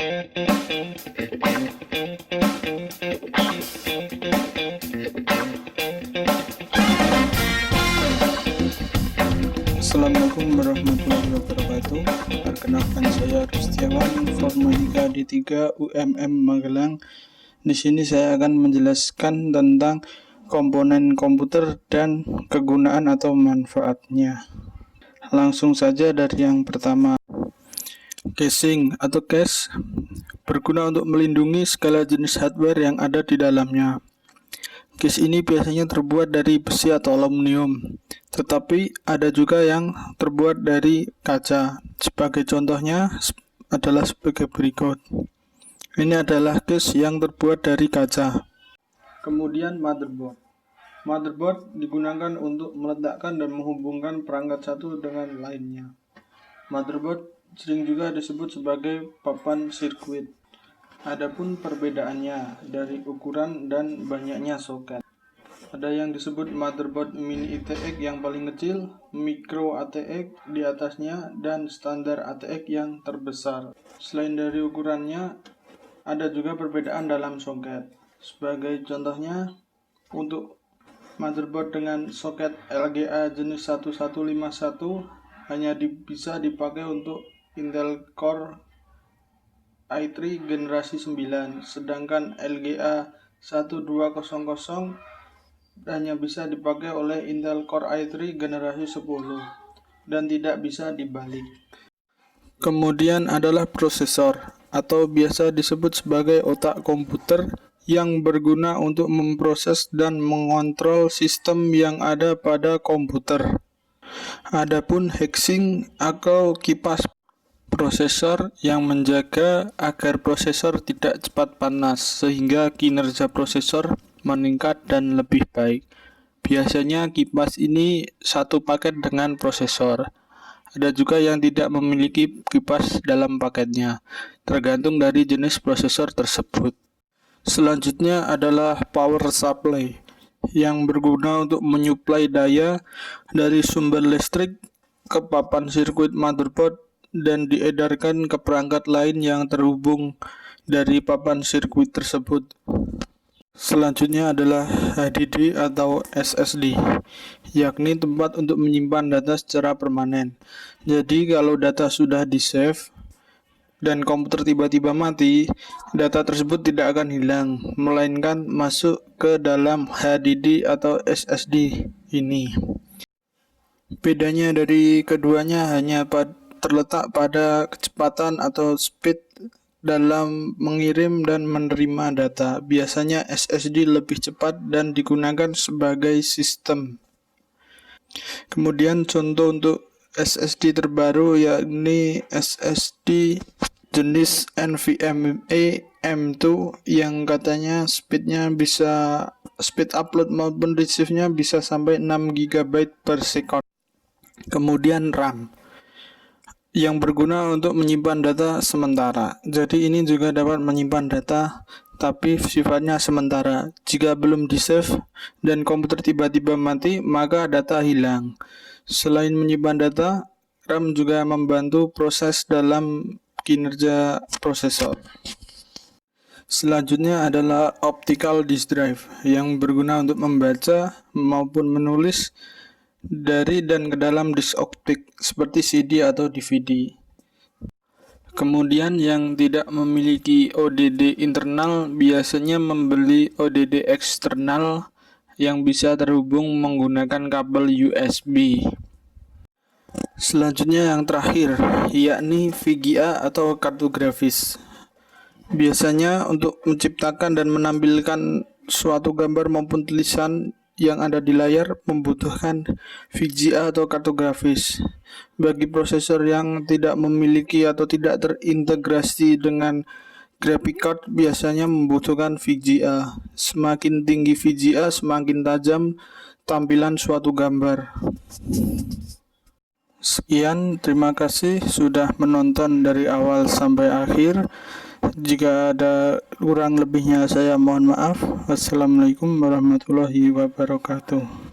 Assalamualaikum warahmatullahi wabarakatuh. Perkenalkan, saya Rustiawan, Forma 3 D3 UMM Magelang. Di sini saya akan menjelaskan tentang komponen komputer dan kegunaan atau manfaatnya. Langsung saja dari yang pertama. Caching atau cache berguna untuk melindungi segala jenis hardware yang ada di dalamnya. Cache ini biasanya terbuat dari besi atau aluminium, tetapi ada juga yang terbuat dari kaca. Sebagai contohnya adalah sebagai berikut. Ini adalah cache yang terbuat dari kaca. Kemudian motherboard. Motherboard digunakan untuk meletakkan dan menghubungkan perangkat satu dengan lainnya. Motherboard sering juga disebut sebagai papan sirkuit. Adapun perbedaannya dari ukuran dan banyaknya soket. Ada yang disebut motherboard mini ATX yang paling kecil, micro ATX di atasnya, dan standar ATX yang terbesar. Selain dari ukurannya, ada juga perbedaan dalam soket. Sebagai contohnya, untuk motherboard dengan soket LGA jenis 1151 hanya bisa dipakai untuk Intel Core i3 generasi 9, sedangkan LGA 1200 hanya bisa dipakai oleh Intel Core i3 generasi 10 dan tidak bisa dibalik. Kemudian adalah prosesor atau biasa disebut sebagai otak komputer yang berguna untuk memproses dan mengontrol sistem yang ada pada komputer. Adapun heatsink atau kipas prosesor yang menjaga agar prosesor tidak cepat panas sehingga kinerja prosesor meningkat dan lebih baik. Biasanya kipas ini satu paket dengan prosesor. Ada juga yang tidak memiliki kipas dalam paketnya, tergantung dari jenis prosesor tersebut. Selanjutnya adalah power supply yang berguna untuk menyuplai daya dari sumber listrik ke papan sirkuit motherboard dan diedarkan ke perangkat lain yang terhubung dari papan sirkuit tersebut. Selanjutnya adalah HDD atau SSD, yakni tempat untuk menyimpan data secara permanen. Jadi kalau data sudah di-save dan komputer tiba-tiba mati, data tersebut tidak akan hilang, melainkan masuk ke dalam HDD atau SSD ini. Bedanya dari keduanya hanya terletak pada kecepatan atau speed dalam mengirim dan menerima data. Biasanya SSD lebih cepat dan digunakan sebagai sistem. Kemudian contoh untuk SSD terbaru yakni SSD jenis NVMe M2 yang katanya speed upload maupun retrieve-nya bisa sampai 6 GB per second. Kemudian RAM yang berguna untuk menyimpan data sementara. Jadi ini juga dapat menyimpan data tapi sifatnya sementara. Jika belum di-save dan komputer tiba-tiba mati, maka data hilang. Selain menyimpan data, RAM juga membantu proses dalam kinerja prosesor. Selanjutnya adalah optical disk drive yang berguna untuk membaca maupun menulis dari dan ke dalam disk optik seperti CD atau DVD. Kemudian yang tidak memiliki ODD internal biasanya membeli ODD eksternal yang bisa terhubung menggunakan kabel USB. Selanjutnya yang terakhir yakni VGA atau kartu grafis. Biasanya untuk menciptakan dan menampilkan suatu gambar maupun tulisan yang ada di layar membutuhkan VGA atau kartu grafis. Bagi prosesor yang tidak memiliki atau tidak terintegrasi dengan graphic card biasanya membutuhkan VGA. Semakin tinggi VGA, semakin tajam tampilan suatu gambar. Sekian, terima kasih sudah menonton dari awal sampai akhir. Jika ada kurang lebihnya saya mohon maaf. Wassalamualaikum warahmatullahi wabarakatuh.